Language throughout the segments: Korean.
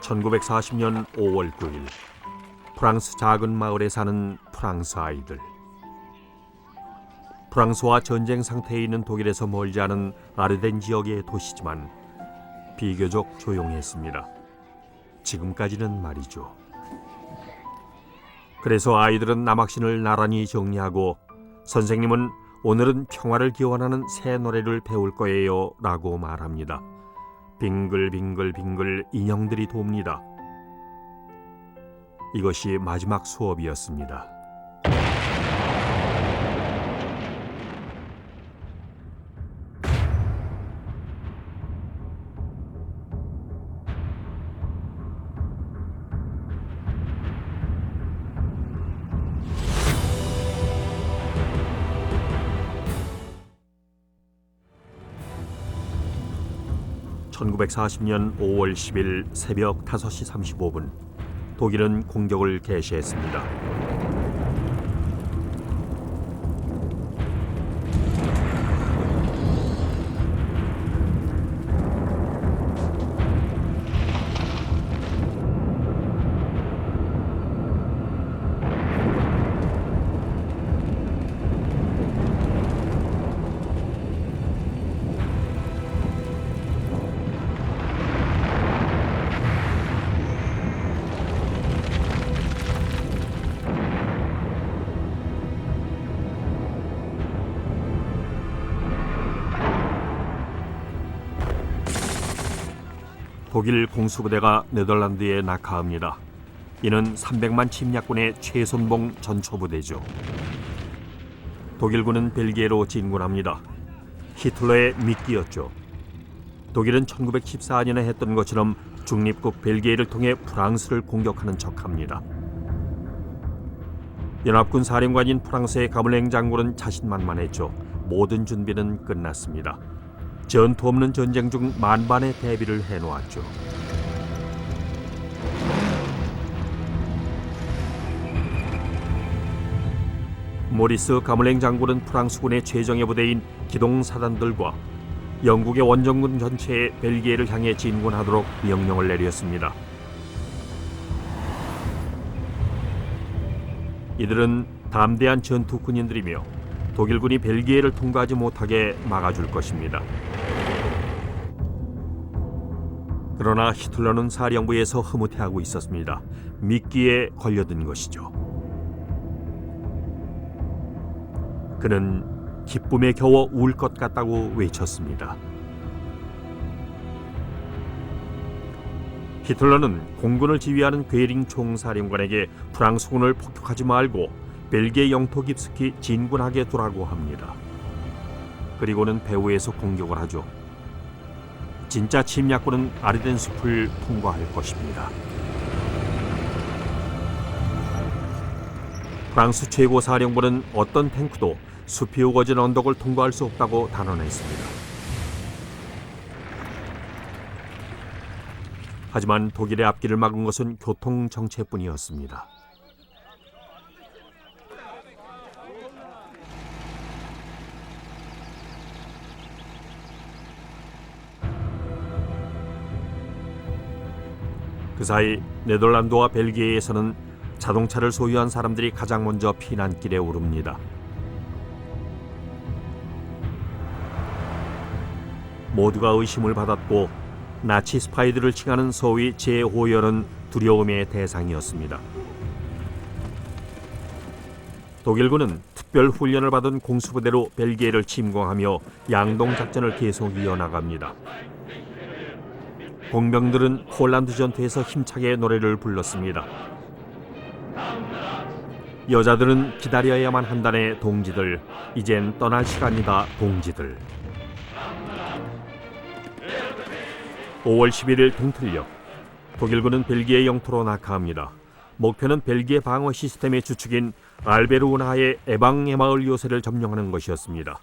1940년 5월 9일 프랑스 작은 마을에 사는 프랑스 아이들. 프랑스와 전쟁 상태에 있는 독일에서 멀지 않은 아르덴 지역의 도시지만 비교적 조용했습니다. 지금까지는 말이죠. 그래서 아이들은 남학신을 나란히 정리하고 선생님은 오늘은 평화를 기원하는 새 노래를 배울 거예요 라고 말합니다. 빙글빙글빙글 인형들이 돕니다. 이것이 마지막 수업이었습니다. (1940년 5월 10일) 새벽 5시 35분 독일은 공격을 개시했습니다. 독일 공수부대가 네덜란드에 낙하합니다. 이는 300만 침략군의 최선봉 전초부대죠. 독일군은 벨기에로 진군합니다. 히틀러의 미끼였죠. 독일은 1914년에 했던 것처럼 중립국 벨기에를 통해 프랑스를 공격하는 척합니다. 연합군 사령관인 프랑스의 가물랭 장군은 자신만만했죠. 모든 준비는 끝났습니다. 전투 없는 전쟁 중 만반의 대비를 해놓았죠. 모리스 가물랭 장군은 프랑스군의 최정예 부대인 기동사단들과 영국의 원정군 전체에 벨기에를 향해 진군하도록 명령을 내렸습니다. 이들은 담대한 전투 군인들이며 독일군이 벨기에를 통과하지 못하게 막아줄 것입니다. 그러나 히틀러는 사령부에서 흐뭇해하고 있었습니다. 미끼에 걸려든 것이죠. 그는 기쁨에 겨워 울 것 같다고 외쳤습니다. 히틀러는 공군을 지휘하는 괴링 총사령관에게 프랑스군을 폭격하지 말고 벨기에 영토 깊숙이 진군하게 두라고 합니다. 그리고는 배후에서 공격을 하죠. 진짜 침략군은 아르덴 숲을 통과할 것입니다. 프랑스 최고 사령부는 어떤 탱크도 숲이 우거진 언덕을 통과할 수 없다고 단언했습니다. 하지만 독일의 앞길을 막은 것은 교통 정체뿐이었습니다. 그 사이 네덜란드와 벨기에에서는 자동차를 소유한 사람들이 가장 먼저 피난길에 오릅니다. 모두가 의심을 받았고 나치 스파이들을 칭하는 소위 제호연은 두려움의 대상이었습니다. 독일군은 특별 훈련을 받은 공수부대로 벨기에를 침공하며 양동작전을 계속 이어나갑니다. 공병들은 폴란드 전투에서 힘차게 노래를 불렀습니다. 여자들은 기다려야만 한다네 동지들, 이젠 떠날 시간이다 동지들. 5월 11일 동틀녘 독일군은 벨기에 영토로 낙하합니다. 목표는 벨기에 방어 시스템의 주축인 알베르 운하의 에방에마을 요새를 점령하는 것이었습니다.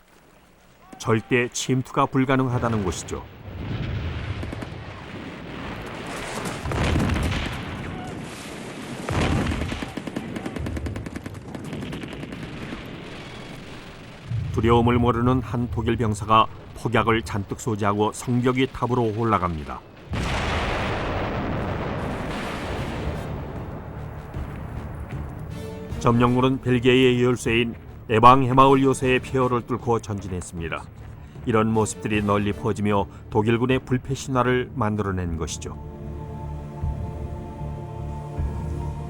절대 침투가 불가능하다는 곳이죠. 두려움을 모르는 한 독일 병사가 폭약을 잔뜩 소지하고 성벽이 탑으로 올라갑니다. 점령군은 벨기에의 열쇠인 에방해마을 요새의 폐허를 뚫고 전진했습니다. 이런 모습들이 널리 퍼지며 독일군의 불패 신화를 만들어낸 것이죠.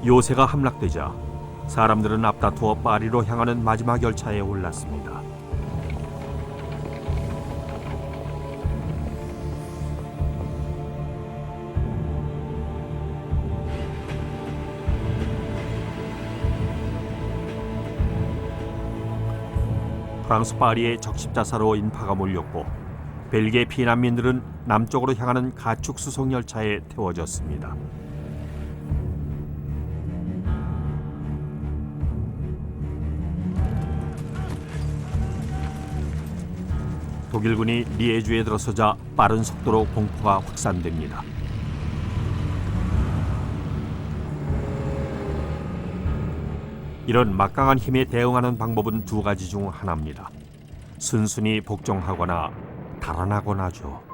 요새가 함락되자 사람들은 앞다투어 파리로 향하는 마지막 열차에 올랐습니다. 프랑스 파리에 적십자사로 인파가 몰렸고 벨기에 피난민들은 남쪽으로 향하는 가축 수송 열차에 태워졌습니다. 독일군이 리에주에 들어서자 빠른 속도로 공포가 확산됩니다. 이런 막강한 힘에 대응하는 방법은 두 가지 중 하나입니다. 순순히 복종하거나 달아나거나죠.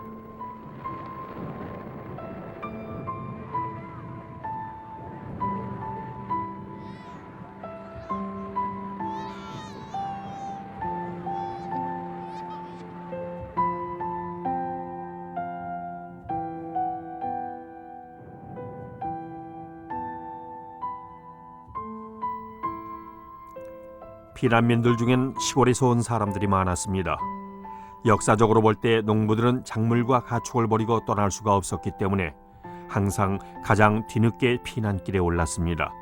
피난민들 중엔 시골에서 온 사람들이 많았습니다. 역사적으로 볼 때 농부들은 작물과 가축을 버리고 떠날 수가 없었기 때문에 항상 가장 뒤늦게 피난길에 올랐습니다.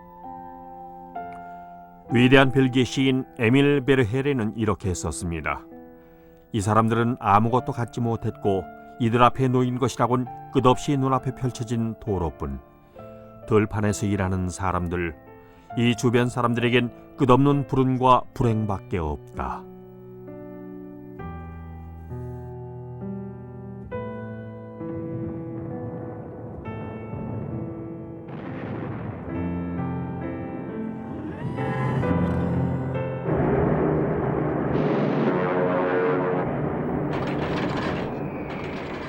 위대한 벨기에 시인 에밀 베르헤레는 이렇게 썼습니다. 이 사람들은 아무것도 갖지 못했고 이들 앞에 놓인 것이라곤 끝없이 눈앞에 펼쳐진 도로뿐. 들판에서 일하는 사람들, 이 주변 사람들에겐 끝없는 불운과 불행밖에 없다.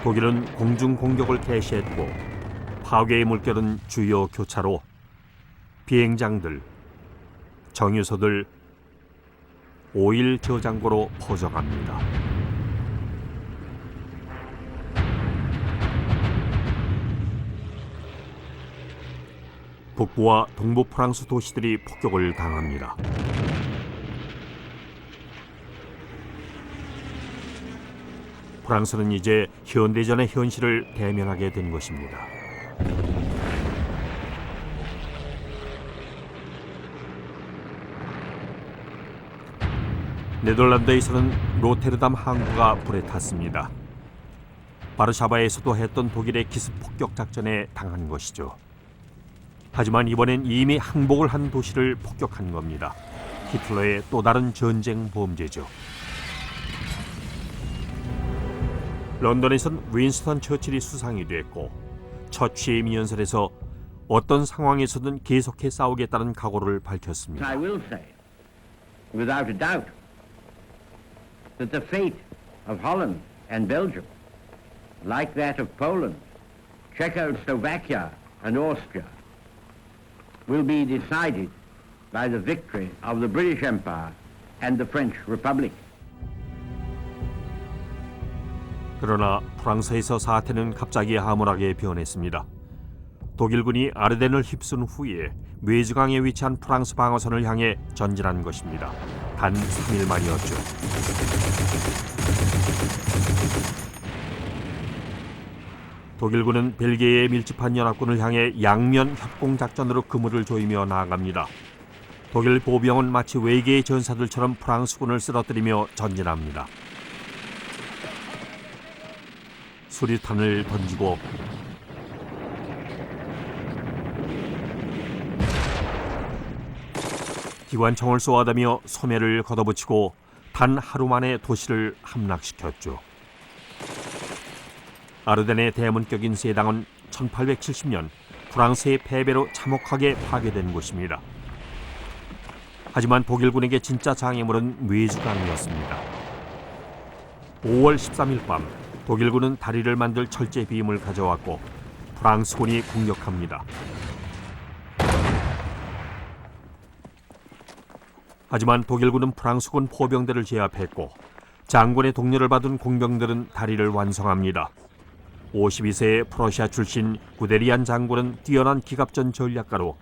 독일은 공중 공격을 개시했고 파괴의 물결은 주요 교차로 비행장들, 정유소들, 오일 저장고로 퍼져갑니다. 북부와 동부 프랑스 도시들이 폭격을 당합니다. 프랑스는 이제 현대전의 현실을 대면하게 된 것입니다. 네덜란드에서는 로테르담 항구가 불에 탔습니다. 바르샤바에서도 했던 독일의 기습 폭격 작전에 당한 것이죠. 하지만 이번엔 이미 항복을 한 도시를 폭격한 겁니다. 히틀러의 또 다른 전쟁 범죄죠. 런던에선 윈스턴 처칠이 수상이 됐고 첫 취임 연설에서 어떤 상황에서든 계속해 싸우겠다는 각오를 밝혔습니다. I will say, without a doubt, that the fate of Holland and Belgium, like that of Poland, Czechoslovakia and Austria, will be decided by the victory of the British Empire and the French Republic. 그러나 프랑스에서 사태는 갑자기 암울하게 변했습니다. 독일군이 아르덴을 휩쓴 후에 메즈강에 위치한 프랑스 방어선을 향해 전진한 것입니다. 단 3일 만이었죠. 독일군은 벨기에에 밀집한 연합군을 향해 양면 협공작전으로 그물을 조이며 나아갑니다. 독일 보병은 마치 외계의 전사들처럼 프랑스군을 쓰러뜨리며 전진합니다. 수류탄을 던지고 기관총을 쏘아대며 소매를 걷어붙이고 단 하루 만에 도시를 함락시켰죠. 아르덴의 대문격인 세당은 1870년 프랑스의 패배로 참혹하게 파괴된 곳입니다. 하지만 독일군에게 진짜 장애물은 메주강이었습니다. 5월 13일 밤 독일군은 다리를 만들 철제 비임을 가져왔고 프랑스군이 공격합니다. 하지만 독일군은 프랑스군 포병대를 제압했고 장군의 독려를 받은 공병들은 다리를 완성합니다. 52세의 프러시아 출신 구데리안 장군은 뛰어난 기갑전 전략가로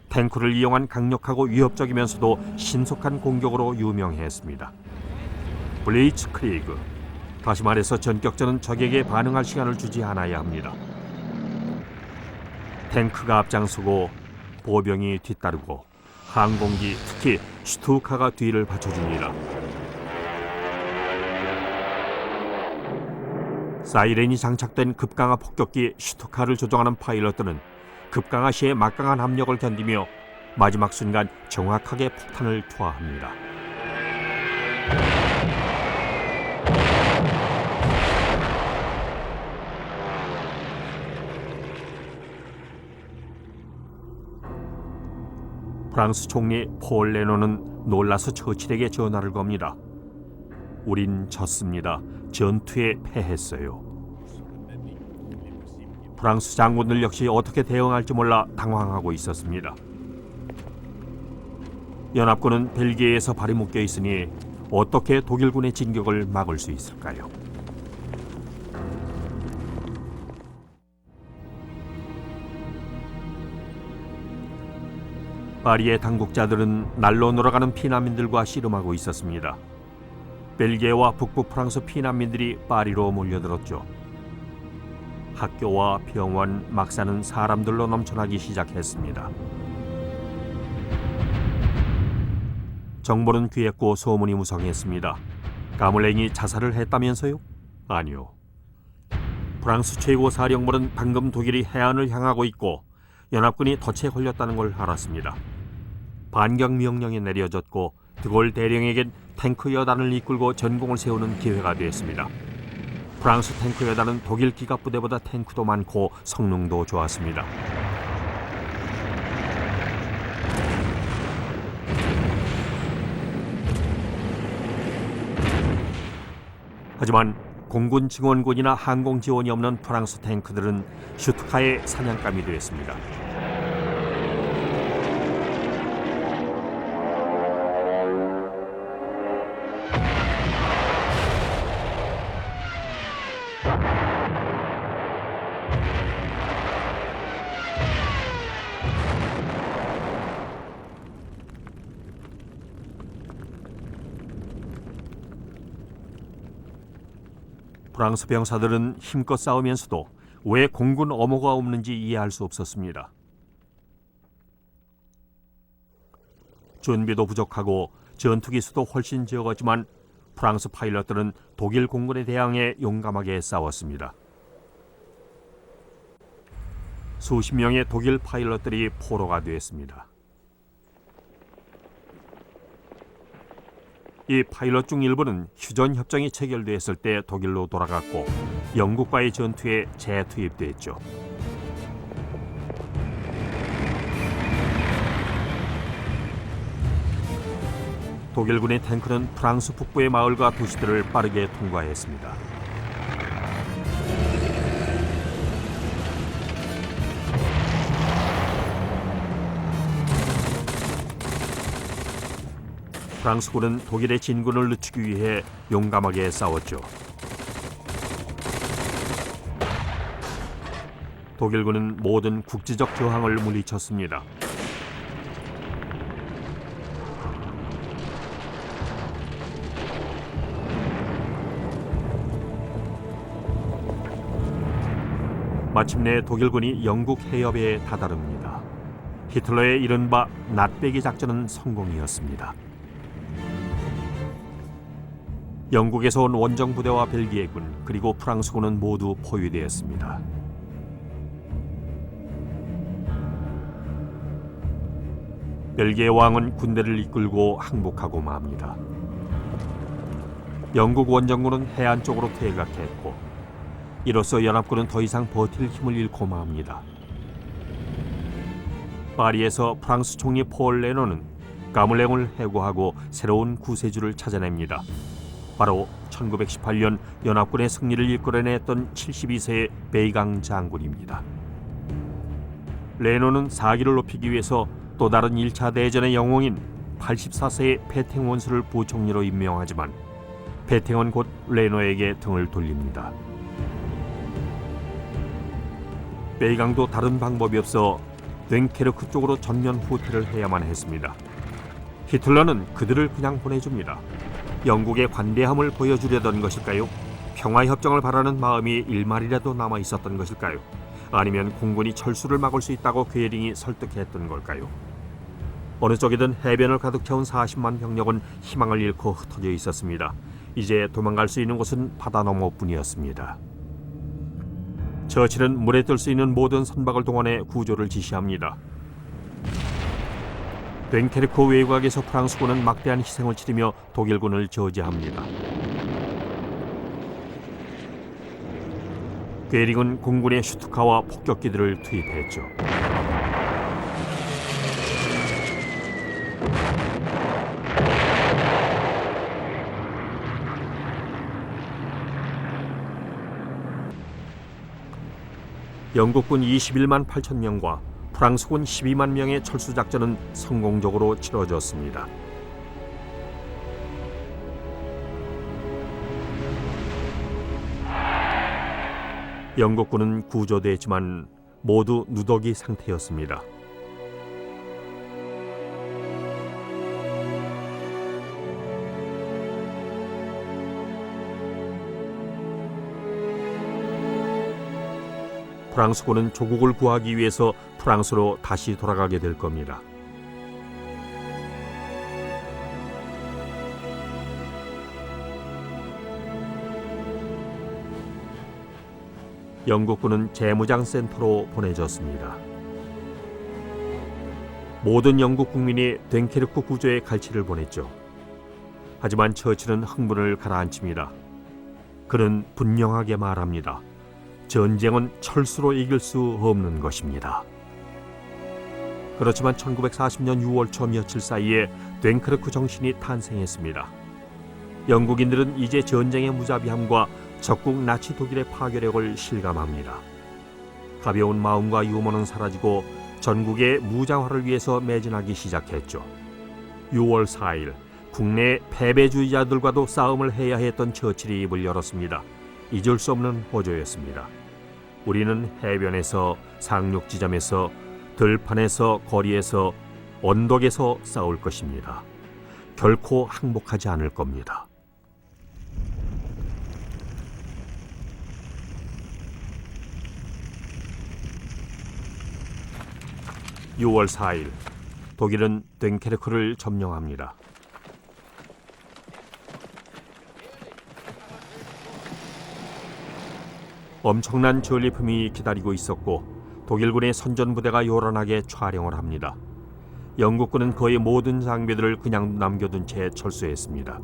탱크를 이용한 강력하고 위협적이면서도 신속한 공격으로 유명했습니다. 블리츠크리그, 다시 말해서 전격전은 적에게 반응할 시간을 주지 않아야 합니다. 탱크가 앞장서고 보병이 뒤따르고 항공기, 특히 슈투카가 뒤를 받쳐줍니다. 사이렌이 장착된 급강하 폭격기 슈투카를 조종하는 파일럿들은 급강하 시의 막강한 압력을 견디며 마지막 순간 정확하게 폭탄을 투하합니다. 프랑스 총리 폴 레노는 놀라서 처칠에게 전화를 겁니다. 우린 졌습니다. 전투에 패했어요. 프랑스 장군들 역시 어떻게 대응할지 몰라 당황하고 있었습니다. 연합군은 벨기에에서 발이 묶여 있으니 어떻게 독일군의 진격을 막을 수 있을까요? 파리의 당국자들은 날로 늘어가는 피난민들과 씨름하고 있었습니다. 벨기에와 북부 프랑스 피난민들이 파리로 몰려들었죠. 학교와 병원, 막사는 사람들로 넘쳐나기 시작했습니다. 정보는 귀했고 소문이 무성했습니다. 가물랭이 자살을 했다면서요? 아니요. 프랑스 최고 사령부는 방금 독일이 해안을 향하고 있고 연합군이 덫에 걸렸다는 걸 알았습니다. 반격 명령이 내려졌고 드골 대령에겐 탱크 여단을 이끌고 전공을 세우는 기회가 됐습니다. 프랑스 탱크 여단은 독일 기갑부대보다 탱크도 많고 성능도 좋았습니다. 하지만 공군 증원군이나 항공 지원이 없는 프랑스 탱크들은 슈투카의 사냥감이 되었습니다. 프랑스 병사들은 힘껏 싸우면서도 왜 공군 엄호가 없는지 이해할 수 없었습니다. 준비도 부족하고 전투기수도 훨씬 적었지만 프랑스 파일럿들은 독일 공군에 대항해 용감하게 싸웠습니다. 수십 명의 독일 파일럿들이 포로가 되었습니다. 이 파일럿 중 일부는 휴전 협정이 체결됐을 때 독일로 돌아갔고 영국과의 전투에 재투입됐죠. 독일군의 탱크는 프랑스 북부의 마을과 도시들을 빠르게 통과했습니다. 프랑스군은 독일의 진군을 늦추기 위해 용감하게 싸웠죠. 독일군은 모든 국지적 저항을 물리쳤습니다. 마침내 독일군이 영국 해협에 다다릅니다. 히틀러의 이른바 낫배기 작전은 성공이었습니다. 영국에서 온 원정 부대와 벨기에군 그리고 프랑스군은 모두 포위되었습니다. 벨기에 왕은 군대를 이끌고 항복하고 맙니다. 영국 원정군은 해안 쪽으로 퇴각했고 이로써 연합군은 더 이상 버틸 힘을 잃고 맙니다. 파리에서 프랑스 총리 폴 레노는 가물랭을 해고하고 새로운 구세주를 찾아냅니다. 바로 1918년 연합군의 승리를 이끌어냈던 72세의 베이강 장군입니다. 레노는 사기를 높이기 위해서 또 다른 1차 대전의 영웅인 84세의 페탱 원수를 부총리로 임명하지만 페탱은 곧 레노에게 등을 돌립니다. 베이강도 다른 방법이 없어 됴케르크 쪽으로 전면 후퇴를 해야만 했습니다. 히틀러는 그들을 그냥 보내줍니다. 영국의 관대함을 보여주려던 것일까요? 평화협정을 바라는 마음이 일말이라도 남아 있었던 것일까요? 아니면 공군이 철수를 막을 수 있다고 괴링이 설득했던 걸까요? 어느 쪽이든 해변을 가득 채운 40만 병력은 희망을 잃고 흩어져 있었습니다. 이제 도망갈 수 있는 곳은 바다 너머뿐이었습니다. 처칠은 물에 뜰 수 있는 모든 선박을 동원해 구조를 지시합니다. 됴케르크 외곽에서 프랑스군은 막대한 희생을 치르며 독일군을 저지합니다. 괴링은 공군의 슈투카와 폭격기들을 투입했죠. 영국군 21만 8천 명과 프랑스군 12만 명의 철수작전은 성공적으로 치러졌습니다. 영국군은 구조됐지만 모두 누더기 상태였습니다. 프랑스군은 조국을 구하기 위해서 프랑스로 다시 돌아가게 될 겁니다. 영국군은 재무장 센터로 보내졌습니다. 모든 영국 국민이 됴케르크 구조에 갈치를 보냈죠. 하지만 처칠은 흥분을 가라앉힙니다. 그는 분명하게 말합니다. 전쟁은 철수로 이길 수 없는 것입니다. 그렇지만 1940년 6월 초 며칠 사이에 됴케르크 정신이 탄생했습니다. 영국인들은 이제 전쟁의 무자비함과 적국 나치 독일의 파괴력을 실감합니다. 가벼운 마음과 유머는 사라지고 전국의 무장화를 위해서 매진하기 시작했죠. 6월 4일 국내 패배주의자들과도 싸움을 해야 했던 처칠이 입을 열었습니다. 잊을 수 없는 호조였습니다. 우리는 해변에서, 상륙지점에서, 들판에서, 거리에서, 언덕에서 싸울 것입니다. 결코 항복하지 않을 겁니다. (6월 4일) 독일은 됴케르크를 점령합니다. 엄청난 전리품이 기다리고 있었고 독일군의 선전부대가 요란하게 촬영을 합니다. 영국군은 거의 모든 장비들을 그냥 남겨둔 채 철수했습니다.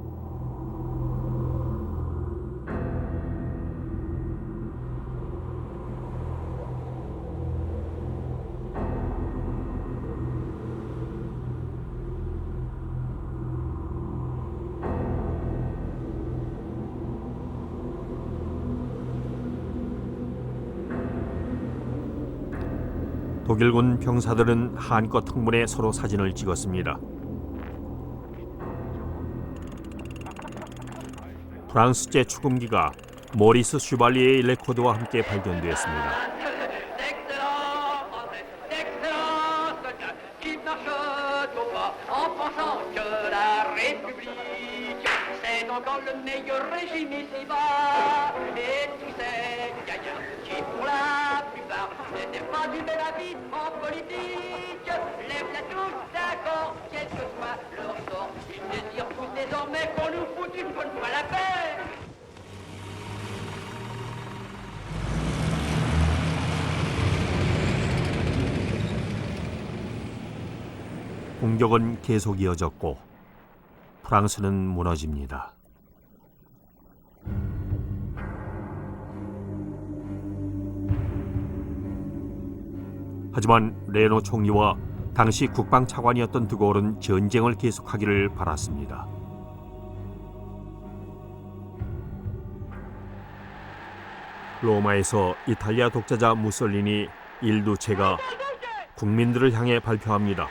독일군 병사들은 한껏 흥분해 서로 사진을 찍었습니다. 프랑스제 축음기가 모리스 슈발리에의 레코드와 함께 발견되었습니다. 공격은 계속 이어졌고 프랑스는 무너집니다. 하지만 레노 총리와 당시 국방차관이었던 드골은 전쟁을 계속하기를 바랐습니다. 로마에서 이탈리아 독재자 무솔리니 일두체가 국민들을 향해 발표합니다.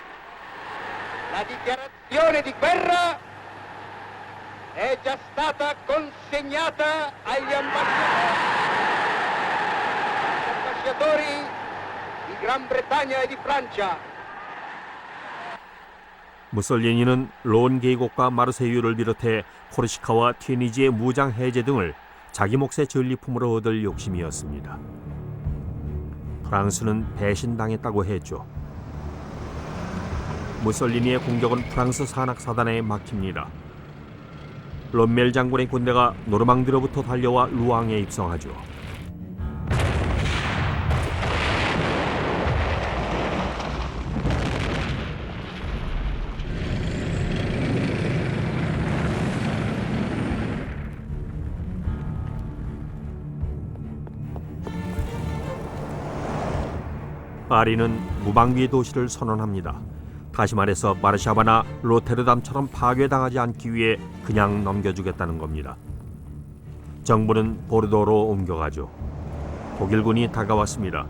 dichiarazione di guerra è già stata consegnata agli ambasciatori di Gran Bretagna e di Francia. 무솔리니는 론 계곡과 마르세유를 비롯해 코르시카와 튀니지의 무장 해제 등을 자기 몫의 전리품으로 얻을 욕심이었습니다. 프랑스는 배신당했다고 했죠. 무솔리니의 공격은 프랑스 산악사단에 막힙니다. 롬멜 장군의 군대가 노르망디로부터 달려와 루앙에 입성하죠. 파리는 무방비 도시를 선언합니다. 다시 말해서 바르샤바나 로테르담처럼 파괴당하지 않기 위해 그냥 넘겨주겠다는 겁니다. 정부는 보르도로 옮겨가죠. 독일군이 다가왔습니다.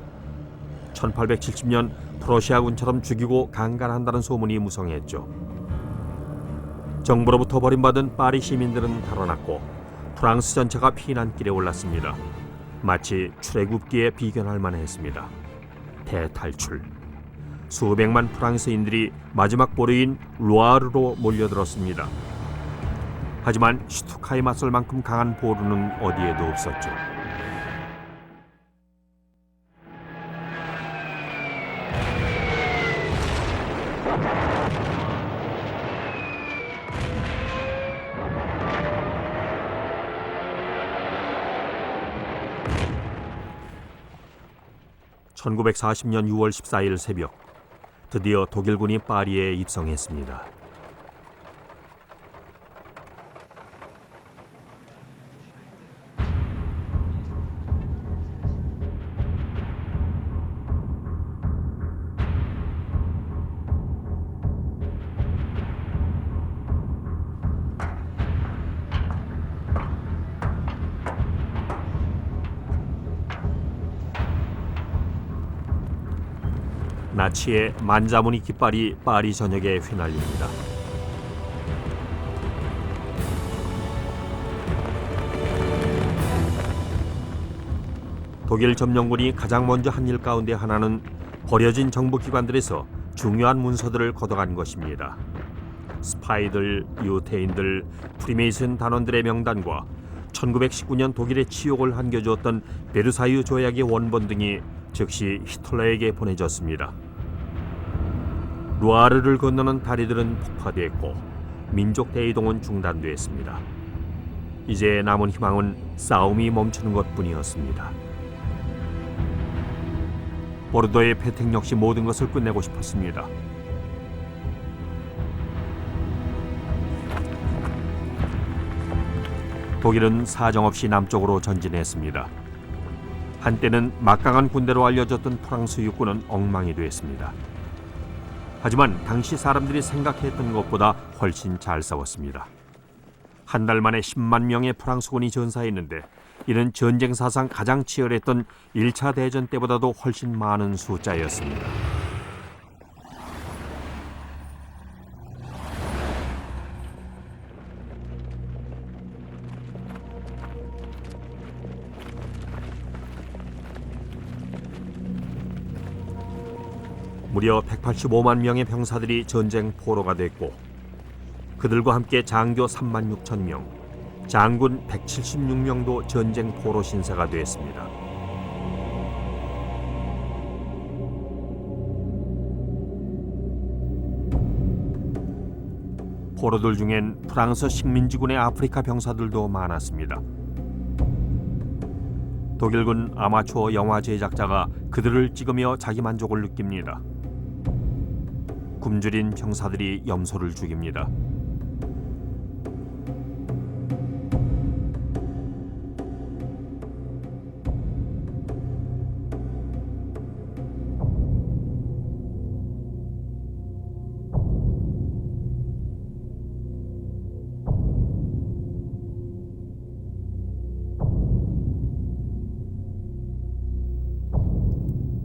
1870년 프로시아군처럼 죽이고 강간한다는 소문이 무성했죠. 정부로부터 버림받은 파리 시민들은 달아났고 프랑스 전체가 피난길에 올랐습니다. 마치 출애굽기에 비견할 만했습니다. 대탈출. 수백만 프랑스인들이 마지막 보루인 루아르로 몰려들었습니다. 하지만 슈투카에 맞설 만큼 강한 보루는 어디에도 없었죠. (1940년 6월 14일) 새벽 드디어 독일군이 파리에 입성했습니다. 나치의 만자무늬 깃발이 파리 전역에 휘날립니다. 독일 점령군이 가장 먼저 한 일 가운데 하나는 버려진 정부기관들에서 중요한 문서들을 걷어간 것입니다. 스파이들, 유태인들, 프리메이슨 단원들의 명단과 1919년 독일의 치욕을 한겨주었던 베르사유 조약의 원본 등이 즉시 히틀러에게 보내졌습니다. 루아르를 건너는 다리들은 폭파됐고 민족 대이동은 중단됐습니다. 이제 남은 희망은 싸움이 멈추는 것뿐이었습니다. 보르도의 패택 역시 모든 것을 끝내고 싶었습니다. 독일은 사정없이 남쪽으로 전진했습니다. 한때는 막강한 군대로 알려졌던 프랑스 육군은 엉망이 됐습니다. 하지만 당시 사람들이 생각했던 것보다 훨씬 잘 싸웠습니다. 한 달 만에 10만 명의 프랑스군이 전사했는데 이는 전쟁 사상 가장 치열했던 1차 대전 때보다도 훨씬 많은 숫자였습니다. 무려 185만 명의 병사들이 전쟁 포로가 됐고 그들과 함께 장교 3만 6천 명, 장군 176명도 전쟁 포로 신세가 됐습니다. 포로들 중엔 프랑스 식민지군의 아프리카 병사들도 많았습니다. 독일군 아마추어 영화 제작자가 그들을 찍으며 자기 만족을 느낍니다. 굶주린 병사들이 염소를 죽입니다.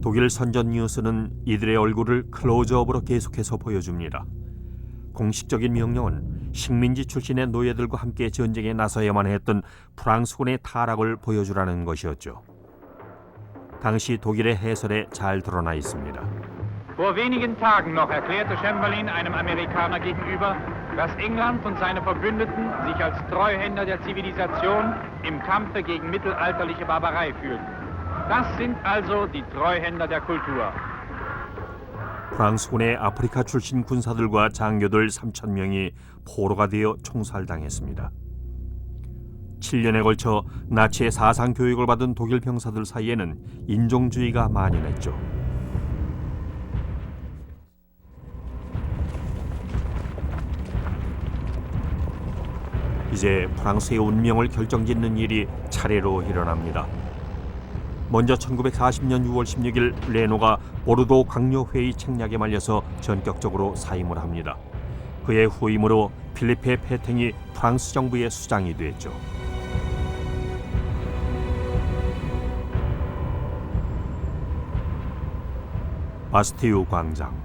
독일 선전 뉴스는 이들의 얼굴을 클로즈업으로 계속해서 보여줍니다. 공식적인 명령은 식민지 출신의 노예들과 함께 전쟁에 나서야만 했던 프랑스군의 타락을 보여주라는 것이었죠. 당시 독일의 해설에 잘 드러나 있습니다. Vor wenigen Tagen noch erklärte Chamberlain einem Amerikaner gegenüber, dass England und seine Verbündeten sich als Treuhänder der Zivilisation im Kampfe gegen mittelalterliche Barbarei fühlten. Das sind also die Treuhänder der Kultur. 프랑스군의 아프리카 출신 군사들과 장교들 3,000명이 포로가 되어 총살당했습니다. 7년에 걸쳐 나치의 사상 교육을 받은 독일 병사들 사이에는 인종주의가 만연했죠. 이제 프랑스의 운명을 결정짓는 일이 차례로 일어납니다. 먼저 1940년 6월 16일 레노가 보르도 강요회의 책략에 말려서 전격적으로 사임을 합니다. 그의 후임으로 필리페 페탱이 프랑스 정부의 수장이 됐죠. 바스티유 광장.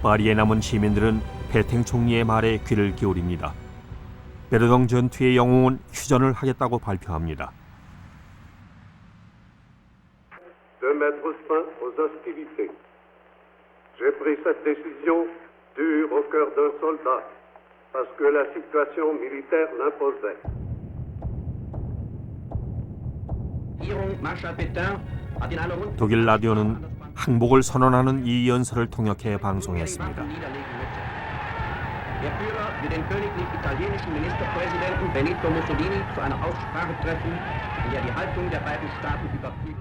파리에 남은 시민들은 페탱 총리의 말에 귀를 기울입니다. 베르동 전투의 영웅은 휴전을 하겠다고 발표합니다. De mettre fin aux hostilités. J'ai pris cette décision dure au cœur d'un soldat parce que la situation militaire l'imposait. 독일 라디오는 항복을 선언하는 이 연설을 통역해 방송했습니다. Der Führer will den königlich italienischen Ministerpräsidenten Benito Mussolini zu einer Aussprache treffen, in der die Haltung der beiden Staaten überprüft.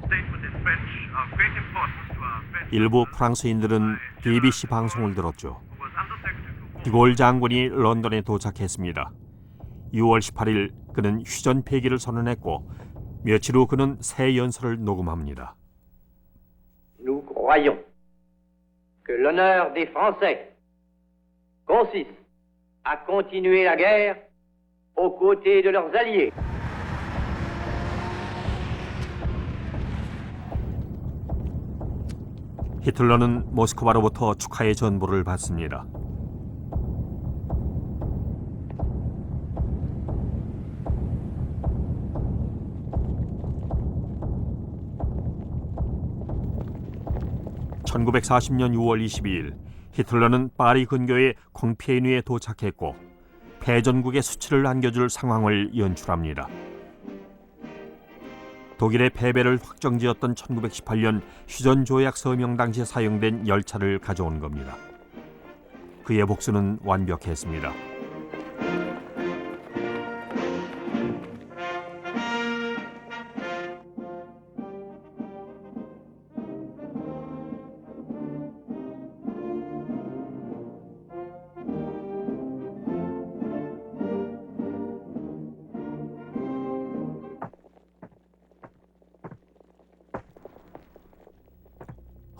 일부 프랑스인들은 BBC 방송을 들었죠. 디골 장군이 런던에 도착했습니다. 6월 18일 그는 휴전 폐기를 선언했고 며칠 후 그는 새 연설을 녹음합니다. Nous croyons que l'honneur des Français consiste à continuer la guerre aux côtés de leurs alliés. 히틀러는 모스크바로부터 축하의 전보를 받습니다. (1940년 6월 22일) 히틀러는 파리 근교의 콩피에뉴에 도착했고 패전국의 수치를 안겨줄 상황을 연출합니다. 독일의 패배를 확정지었던 1918년 휴전 조약 서명 당시 사용된 열차를 가져온 겁니다. 그의 복수는 완벽했습니다.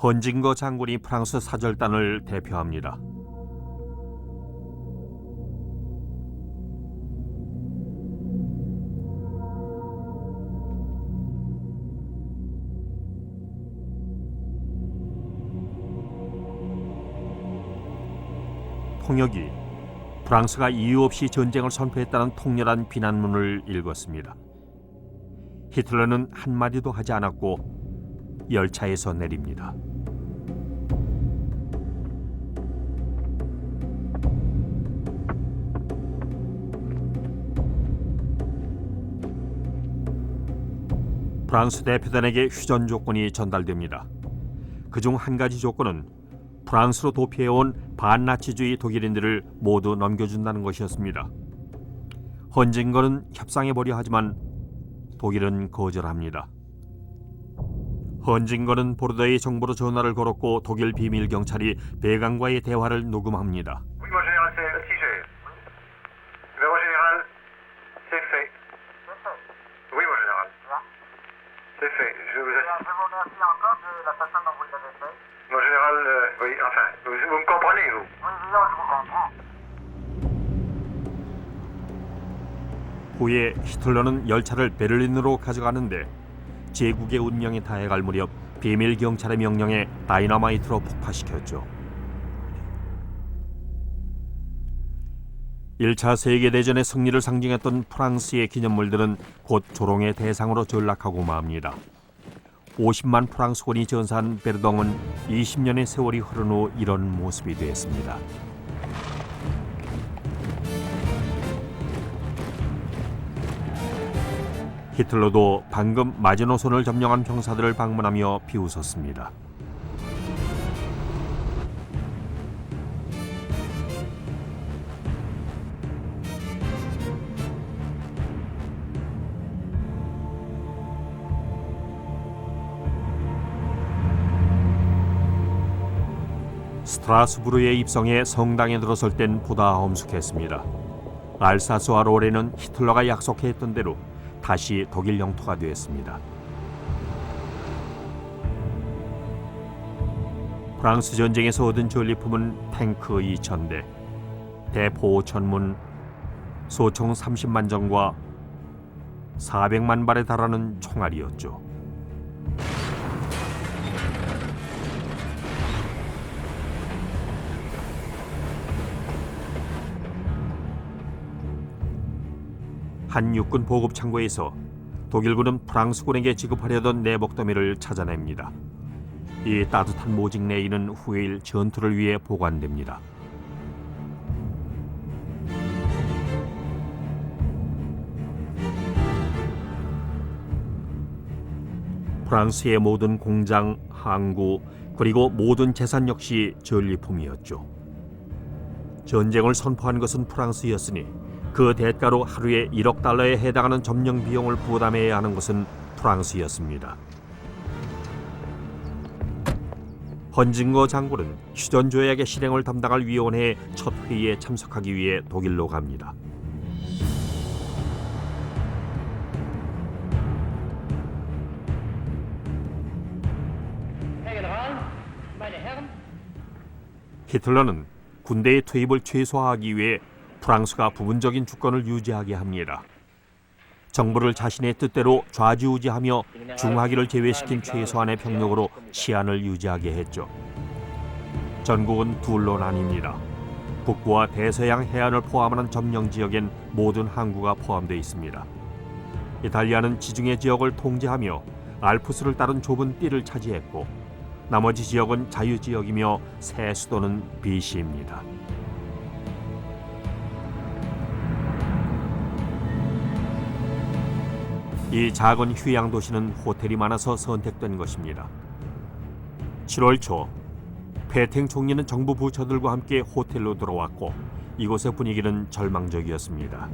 헌징거 장군이 프랑스 사절단을 대표합니다. 통역이 프랑스가 이유 없이 전쟁을 선포했다는 통렬한 비난문을 읽었습니다. 히틀러는 한마디도 하지 않았고 열차에서 내립니다. 프랑스 대표단에게 휴전 조건이 전달됩니다. 그중 한 가지 조건은 프랑스로 도피해온 반나치주의 독일인들을 모두 넘겨준다는 것이었습니다. 헌징거는 협상해보려 하지만 독일은 거절합니다. 헌징거는 보르도의 정부로 전화를 걸었고 독일 비밀 경찰이 배강과의 대화를 녹음합니다. Oui, mon général, c'est figé. Mais mon général, c'est fait. Oui, mon général. C'est fait. Je vous remercie encore de la façon dont vous l'avez fait. Mon général, oui, enfin, vous me comprenez, vous? Oui, non, je vous comprends. 후에 히틀러는 열차를 베를린으로 가져가는데 제국의 운명에 다해갈 무렵 비밀 경찰의 명령에 다이너마이트로 폭파시켰죠. 1차 세계대전의 승리를 상징했던 프랑스의 기념물들은 곧 조롱의 대상으로 전락하고 맙니다. 50만 프랑스군이 전사한 베르덩은 20년의 세월이 흐른 후 이런 모습이 되었습니다. 히틀러도 방금 마지노선을 점령한 병사들을 방문하며 비웃었습니다. 스트라스부르에 입성해 성당에 들어설 땐 보다 엄숙했습니다. 알사스와 로렌은 히틀러가 약속했던 대로 다시 독일 영토가 되었습니다. 프랑스 전쟁에서 얻은 전리품은 탱크 2,000대, 대포 5,000문, 소총 30만 정과 400만 발에 달하는 총알이었죠. 한 육군 보급 창고에서 독일군은 프랑스군에게 지급하려던 내복 더미를 찾아냅니다. 이 따뜻한 모직 내일은 후일 전투를 위해 보관됩니다. 프랑스의 모든 공장, 항구, 그리고 모든 재산 역시 전리품이었죠. 전쟁을 선포한 것은 프랑스였으니 그 대가로 하루에 1억 달러에 해당하는 점령 비용을 부담해야 하는 것은 프랑스였습니다. 헌징거 장군은 휴전 조약의 실행을 담당할 위원회의 첫 회의에 참석하기 위해 독일로 갑니다. 히틀러는 군대의 투입을 최소화하기 위해 프랑스가 부분적인 주권을 유지하게 합니다. 정부를 자신의 뜻대로 좌지우지하며 중화기를 제외시킨 최소한의 병력으로 치안을 유지하게 했죠. 전국은 둘로 나뉩니다. 북부와 대서양 해안을 포함하는 점령 지역엔 모든 항구가 포함되어 있습니다. 이탈리아는 지중해 지역을 통제하며 알프스를 따른 좁은 띠를 차지했고 나머지 지역은 자유지역이며 새 수도는 비시입니다. 이 작은 휴양 도시는 호텔이 많아서 선택된 것입니다. 7월 초 페탱 총리는 정부 부처들과 함께 호텔로 들어왔고 이곳의 분위기는 절망적이었습니다.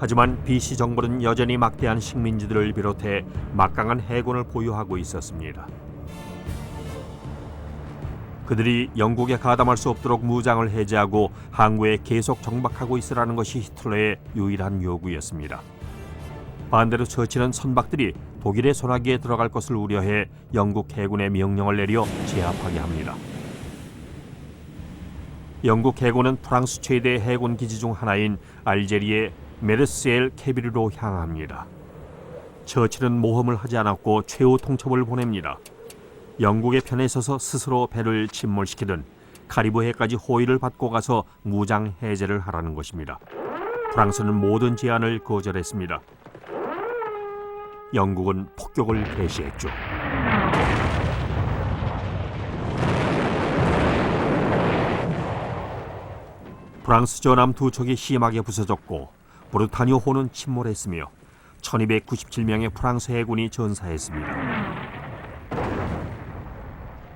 하지만 BC 정부는 여전히 막대한 식민지들을 비롯해 막강한 해군을 보유하고 있었습니다. 그들이 영국에 가담할 수 없도록 무장을 해제하고 항구에 계속 정박하고 있으라는 것이 히틀러의 유일한 요구였습니다. 반대로 처칠은 선박들이 독일의 손아귀에 들어갈 것을 우려해 영국 해군에 명령을 내려 제압하게 합니다. 영국 해군은 프랑스 최대 해군 기지 중 하나인 알제리의 메르세일 캐비르로 향합니다. 처칠은 모험을 하지 않았고 최후 통첩을 보냅니다. 영국의 편에 서서 스스로 배를 침몰시키든 카리브해까지 호위를 받고 가서 무장 해제를 하라는 것입니다. 프랑스는 모든 제안을 거절했습니다. 영국은 폭격을 개시했죠. 프랑스 전함 두 척이 심하게 부서졌고 브루타뉴호는 침몰했으며 1297명의 프랑스 해군이 전사했습니다.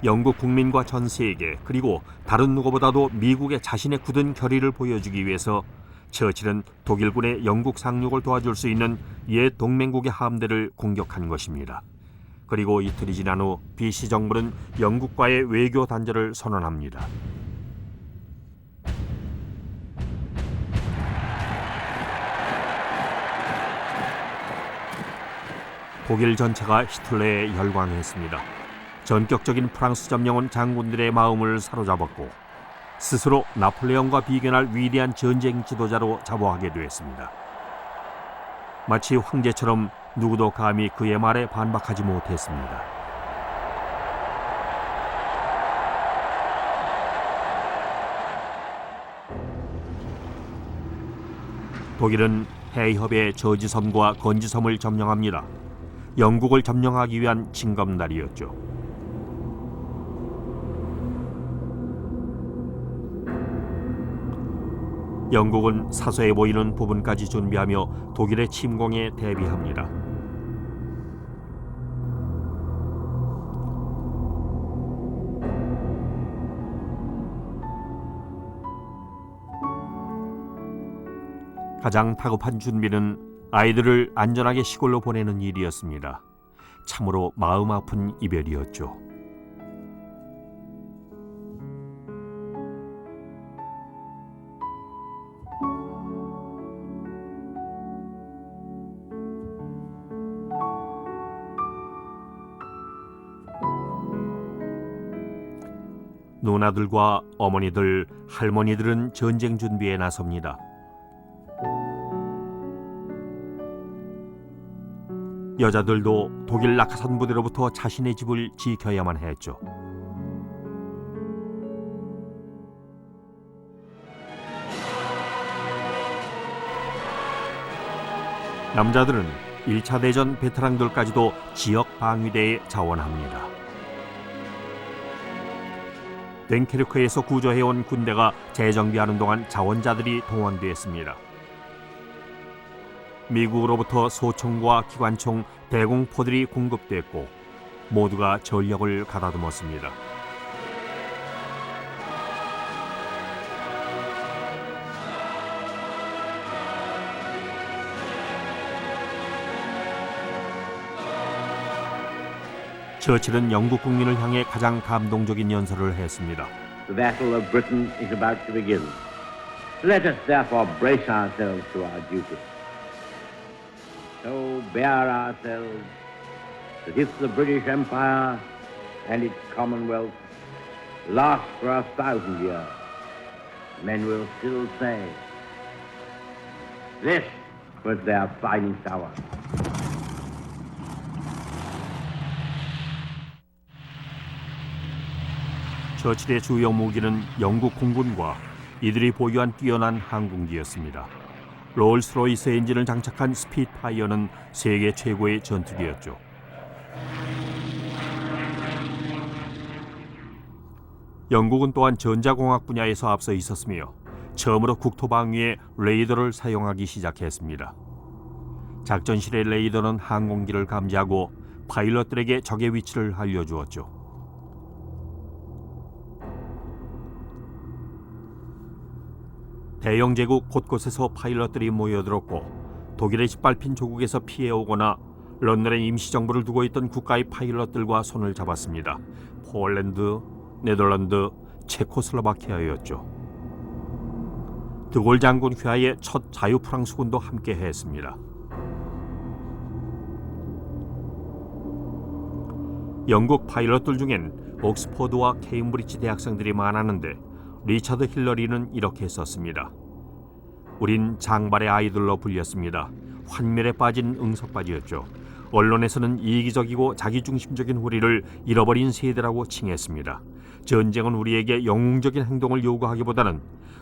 영국 국민과 전 세계 그리고 다른 누구보다도 미국에 자신의 굳은 결의를 보여주기 위해서 처칠은 독일군의 영국 상륙을 도와줄 수 있는 옛 동맹국의 함대를 공격한 것입니다. 그리고 이틀이 지난 후 BC 정부는 영국과의 외교 단절을 선언합니다. 독일 전체가 히틀러에 열광했습니다. 전격적인 프랑스 점령은 장군들의 마음을 사로잡았고 스스로 나폴레옹과 비견할 위대한 전쟁 지도자로 자부하게 되었습니다. 마치 황제처럼 누구도 감히 그의 말에 반박하지 못했습니다. 독일은 해협의 저지섬과 건지섬을 점령합니다. 영국을 점령하기 위한 징검다리였죠. 영국은 사소해 보이는 부분까지 준비하며 독일의 침공에 대비합니다. 가장 다급한 준비는 아이들을 안전하게 시골로 보내는 일이었습니다. 참으로 마음 아픈 이별이었죠. 누나들과 어머니들, 할머니들은 전쟁 준비에 나섭니다. 여자들도 독일 낙하산 부대로부터 자신의 집을 지켜야만 했죠. 남자들은 1차 대전 베테랑들까지도 지역 방위대에 자원합니다. 됭케르크에서 구조해온 군대가 재정비하는 동안 자원자들이 동원되었습니다. 미국으로부터 소총과 기관총, 대공포들이 공급됐고 모두가 전력을 가다듬었습니다. 처칠은 영국 국민을 향해 가장 감동적인 연설을 했습니다. The battle of Britain is about to begin. Let us therefore brace ourselves to our duty. So bear ourselves that if the British Empire and its Commonwealth last for 1,000 years, men will still say, this was their finest hour. 처칠의 주요 무기는 영국 공군과 이들이 보유한 뛰어난 항공기였습니다. 롤스로이스 엔진을 장착한 스피드파이어는 세계 최고의 전투기였죠. 영국은 또한 전자공학 분야에서 앞서 있었으며 처음으로 국토방위에 레이더를 사용하기 시작했습니다. 작전실의 레이더는 항공기를 감지하고 파일럿들에게 적의 위치를 알려주었죠. 대영 제국 곳곳에서 파일럿들이 모여들었고 독일의 짓밟힌 조국에서 피해오거나 런던에 임시정부를 두고 있던 국가의 파일럿들과 손을 잡았습니다. 폴란드, 네덜란드, 체코슬로바키아였죠. 드골 장군 휘하의 첫 자유 프랑스군도 함께 했습니다. 영국 파일럿들 중엔 옥스퍼드와 케임브리지 대학생들이 많았는데 리처드 힐러리는 이렇게 썼습니다. 우린 장발의 아이들로 불렸습니다. 환멸에 빠진 응석바지였죠. 언론에서는 이기적이고 자기중심적인 우리를 잃어버린 세대라고 칭했습니다. 전쟁은 우리에게 영웅적인 행동을 요구하기보다는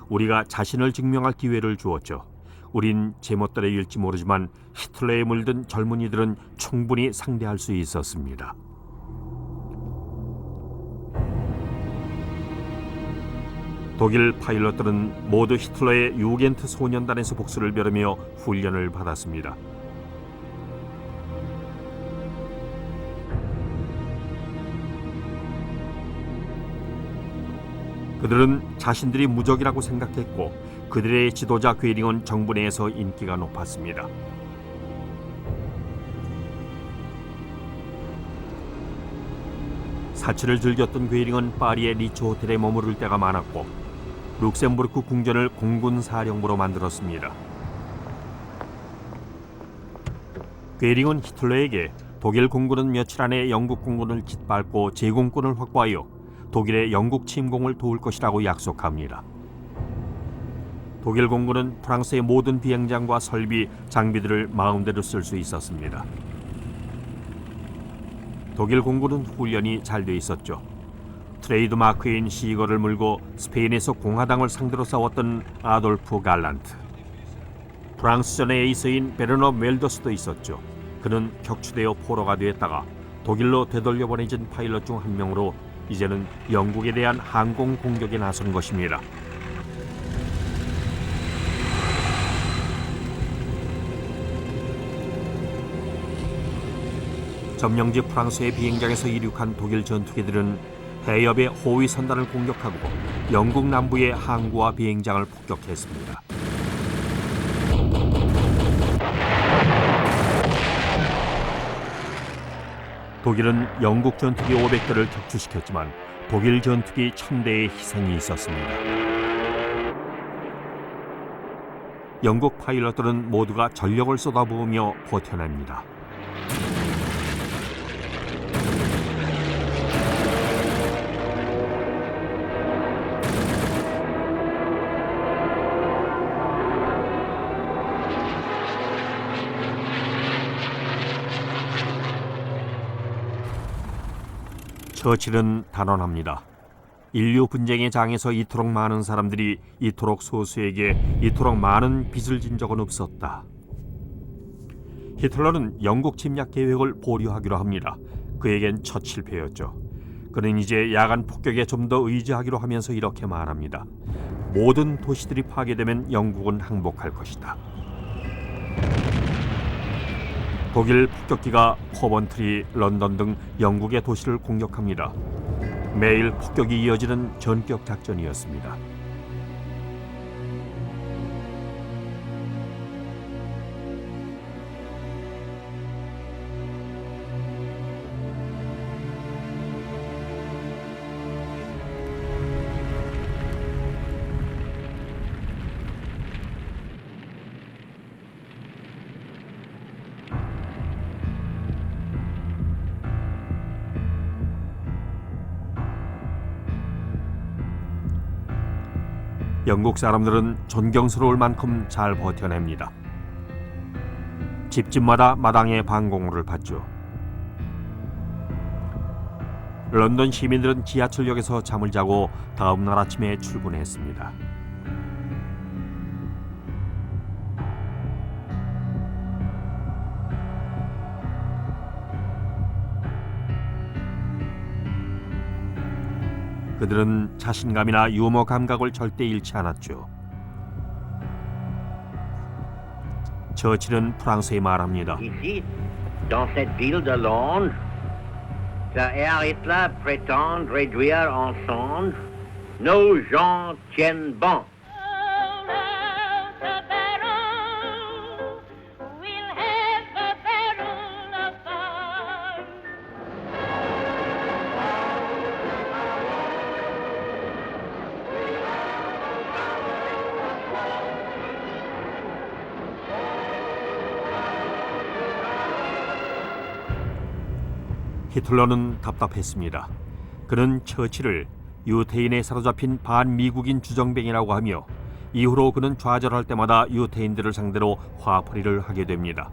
우리가 자신을 증명할 기회를 주었죠. 우린 제멋대로 일지 모르지만 히틀러에 물든 젊은이들은 충분히 상대할 수 있었습니다. 독일 파일럿들은 모두 히틀러의 유겐트 소년단에서 복수를 벼르며 훈련을 받았습니다. 그들은 자신들이 무적이라고 생각했고 그들의 지도자 괴링은 정부 내에서 인기가 높았습니다. 사치를 즐겼던 괴링은 파리의 리츠 호텔에 머무를 때가 많았고 룩셈부르크 궁전을 공군 사령부로 만들었습니다. 괴링은 히틀러에게 독일 공군은 며칠 안에 영국 공군을 짓밟고 제공권을 확보하여 독일의 영국 침공을 도울 것이라고 약속합니다. 독일 공군은 프랑스의 모든 비행장과 설비, 장비들을 마음대로 쓸 수 있었습니다. 독일 공군은 훈련이 잘 돼 있었죠. 트레이드 마크인 시거를 물고 스페인에서 공화당을 상대로 싸웠던 아돌프 갈란트. 프랑스전의 에이스인 베르너 멜더스도 있었죠. 그는 격추되어 포로가 되었다가 독일로 되돌려 보내진 파일럿 중 한 명으로 이제는 영국에 대한 항공 공격에 나선 것입니다. 점령지 프랑스의 비행장에서 이륙한 독일 전투기들은 해협의 호위 선단을 공격하고 영국 남부의 항구와 비행장을 폭격했습니다. 독일은 영국 전투기 500대를 격추시켰지만 독일 전투기 1000대의 희생이 있었습니다. 영국 파일럿들은 모두가 전력을 쏟아부으며 버텨냅니다. 처칠은 단언합니다. 인류 분쟁의 장에서 이토록 많은 사람들이 이토록 소수에게 이토록 많은 빚을 진 적은 없었다. 히틀러는 영국 침략 계획을 보류하기로 합니다. 그에겐 첫 실패였죠. 그는 이제 야간 폭격에 좀 더 의지하기로 하면서 이렇게 말합니다. 모든 도시들이 파괴되면 영국은 항복할 것이다. 독일 폭격기가 코번트리, 런던 등 영국의 도시를 공격합니다. 매일 폭격이 이어지는 전격 작전이었습니다. 영국 사람들은 존경스러울 만큼 잘 버텨냅니다. 집집마다 마당에 방공호를 받죠. 런던 시민들은 지하철역에서 잠을 자고 다음 날 아침에 출근했습니다. 그들은 자신감이나 유머 감각을 절대 잃지 않았죠. 처칠은 프랑스에 말합니다. Ici, dans cette ville de Londres, que Herr Hitler prétend réduire en cendres, nos gens tiennent bon. 히틀러는 답답했습니다. 그는 처칠을 유태인에 사로잡힌 반미국인 주정뱅이라고 하며 이후로 그는 좌절할 때마다 유태인들을 상대로 화풀이를 하게 됩니다.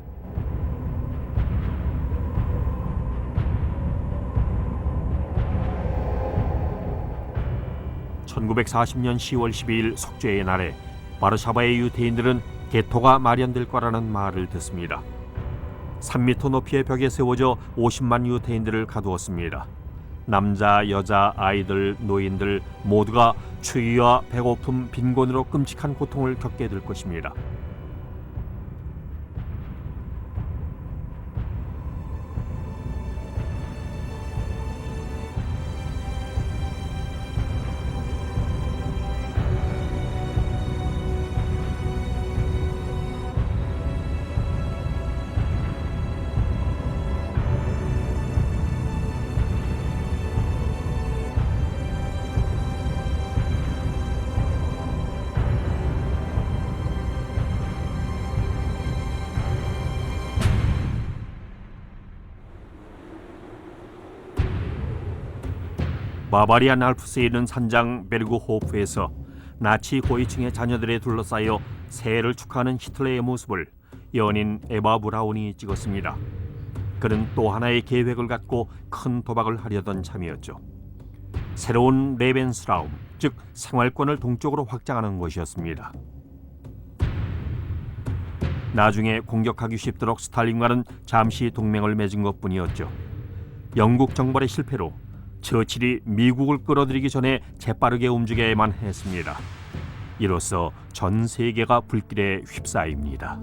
(1940년 10월 12일) 속죄의 날에 바르샤바의 유태인들은 게토가 마련될 거라는 말을 듣습니다. 3m 높이의 벽에 세워져 50만 유태인들을 가두었습니다. 남자, 여자, 아이들, 노인들 모두가 추위와 배고픔, 빈곤으로 끔찍한 고통을 겪게 될 것입니다. 바바리안 알프스에 있는 산장 베르그호프에서 나치 고위층의 자녀들에 둘러싸여 새해를 축하하는 히틀러의 모습을 연인 에바 브라운이 찍었습니다. 그는 또 하나의 계획을 갖고 큰 도박을 하려던 참이었죠. 새로운 레벤스라움, 즉 생활권을 동쪽으로 확장하는 것이었습니다. 나중에 공격하기 쉽도록 스탈린과는 잠시 동맹을 맺은 것뿐이었죠. 영국 정벌의 실패로 처칠이 미국을 끌어들이기 전에 재빠르게 움직여야만 했습니다. 이로써 전 세계가 불길에 휩싸입니다.